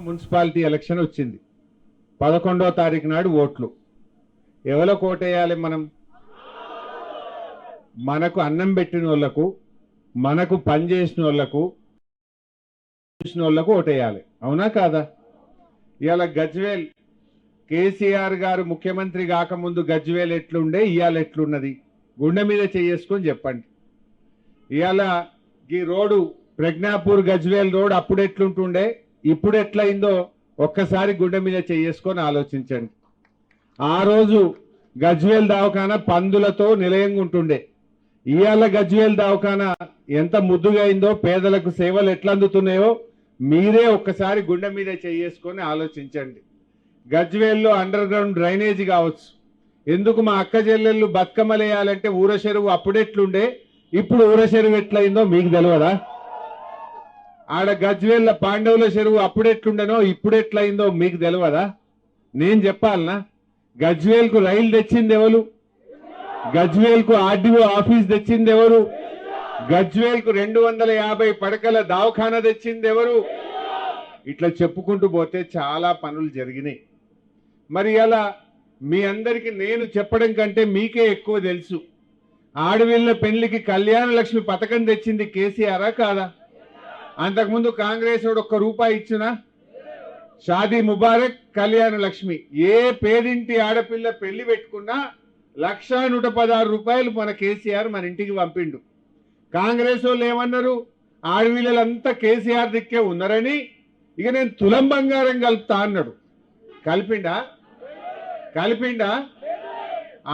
municipality election వచ్చింది 11వ తారీఖు నాడు ఓట్లు ఎవరికి ఓటేయాలి మనం మనకు అన్నం పెట్టిన వాళ్ళకు మనకు పని చేసిన వాళ్ళకు ఓటేయాలి అవునా కాదా ఇయాల గజ్వేల్ కేసీఆర్ గారు ముఖ్యమంత్రి కాకముందు గజ్వేల్ ఎట్లుండే ఇయాల ఎట్లున్నది గుండె మీద చేసుకొని చెప్పండి ఇయాల ఈ రోడ్డు ప్రజ్ఞాపూర్ గజ్వేల్ రోడ్ అప్పుడు ఎట్లుంటుండే ఇప్పుడు ఎట్లయిందో ఒక్కసారి గుండె మీద చేసుకొని ఆలోచించండి ఆ రోజు గజ్వేల్ దవాఖానా పందులతో నిలయంగా ఉంటుండే ఇయాల గజ్వేల్ దవాఖానా ఎంత ముద్దుగా అయిందో పేదలకు సేవలు ఎట్లా అందుతున్నాయో మీరే ఒక్కసారి గుండె మీద చేసుకొని ఆలోచించండి గజ్వేల్లో అండర్ గ్రౌండ్ డ్రైనేజ్ కావచ్చు ఎందుకు మా అక్క చెల్లెళ్ళు బతుకమ్మలేయాలంటే ఊర చెరువు అప్పుడెట్లుండే ఇప్పుడు ఊర చెరువు ఎట్లయిందో మీకు తెలియదా ఆడ గజ్వేల్ల పాండవుల చెరువు అప్పుడెట్లుండనో ఇప్పుడు ఎట్లయిందో మీకు తెలియదా నేను చెప్పాలనా గజ్వేల్కు రైలు తెచ్చింది ఎవరు గజ్వేల్కు ఆర్డీఓ ఆఫీస్ తెచ్చింది ఎవరు గజ్వేల్కు 250 పడకల దవాఖానా తెచ్చింది ఎవరు ఇట్లా చెప్పుకుంటూ పోతే చాలా పనులు జరిగినాయి మరి అలా మీ అందరికీ నేను చెప్పడం కంటే మీకే ఎక్కువ తెలుసు ఆడవిళ్ళ పెళ్లికి కళ్యాణ లక్ష్మి పథకం తెచ్చింది కేసీఆరా కాదా అంతకుముందు కాంగ్రెస్ వాడు ₹1 ఇచ్చినా షాదీ ముబారక్ కళ్యాణ లక్ష్మి ఏ పేదింటి ఆడపిల్ల పెళ్లి పెట్టుకున్నా ₹1,116 మన కేసీఆర్ మన ఇంటికి పంపిండు కాంగ్రెస్ వాళ్ళు ఏమన్నారు ఆడవిళ్ళంతా కేసీఆర్ దిక్కే ఉన్నారని ఇక నేను తులం బంగారం కలుపుతా అన్నాడు కలిపిండా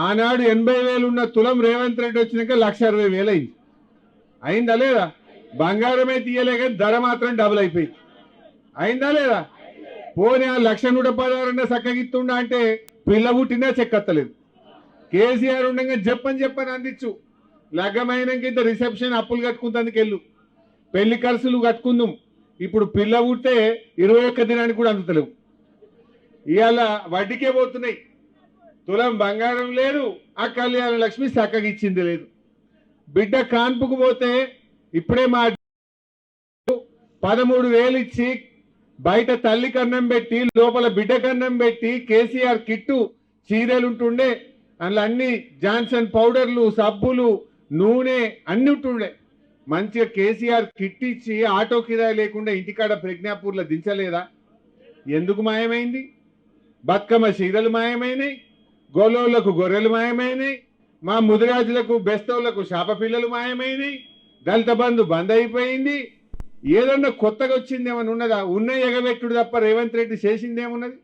ఆనాడు 80,000 ఉన్న తులం రేవంత్ రెడ్డి వచ్చినాక 1,60,000 అయిందా లేదా బంగారమే తీయలే కానీ ధర మాత్రం డబుల్ అయిపోయింది అయిందా లేదా పోనీ ఆ 1,116 చక్కగిస్తుండా అంటే పిల్ల పుట్టినా చెక్కత్తలేదు కేసీఆర్ ఉండగా చెప్పని అందించు లగ్గమైనాక ఇంత రిసెప్షన్ అప్పులు కట్టుకుంటందుకు వెళ్ళు పెళ్లి ఖర్చులు కట్టుకుందాం ఇప్పుడు పిల్ల పుట్టే 21 దినానికి కూడా అందుతలేవు ఇవాళ వడ్డీకే పోతున్నాయి తులం బంగారం లేదు ఆ కళ్యాణ లక్ష్మి చక్కగిచ్చింది లేదు బిడ్డ కాన్పుకు పోతే ఇప్పుడే మా 13,000 ఇచ్చి బయట తల్లి కన్నం పెట్టి లోపల బిడ్డ కన్నం పెట్టి కేసీఆర్ కిట్టు చీరలు ఉంటుండే అందులో అన్ని జాన్సన్ పౌడర్లు సబ్బులు నూనె అన్ని ఉంటుండే మంచిగా కేసీఆర్ కిట్ ఇచ్చి ఆటో కిరాయి లేకుండా ఇంటికాడ ప్రజ్ఞాపూర్లో దించలేదా ఎందుకు మాయమైంది బతుకమ్మ చీరలు మాయమైనాయి గోలోళ్లకు గొర్రెలు మాయమైనాయి మా ముదిరాజులకు బెస్తవులకు శాప పిల్లలు మాయమైనాయి దళిత బంధు బంద్ అయిపోయింది ఏదన్నా కొత్తగా వచ్చింది ఏమన్నా ఉన్నదా ఉన్న ఎగబెట్టుడు తప్ప రేవంత్ రెడ్డి చేసిందేమున్నది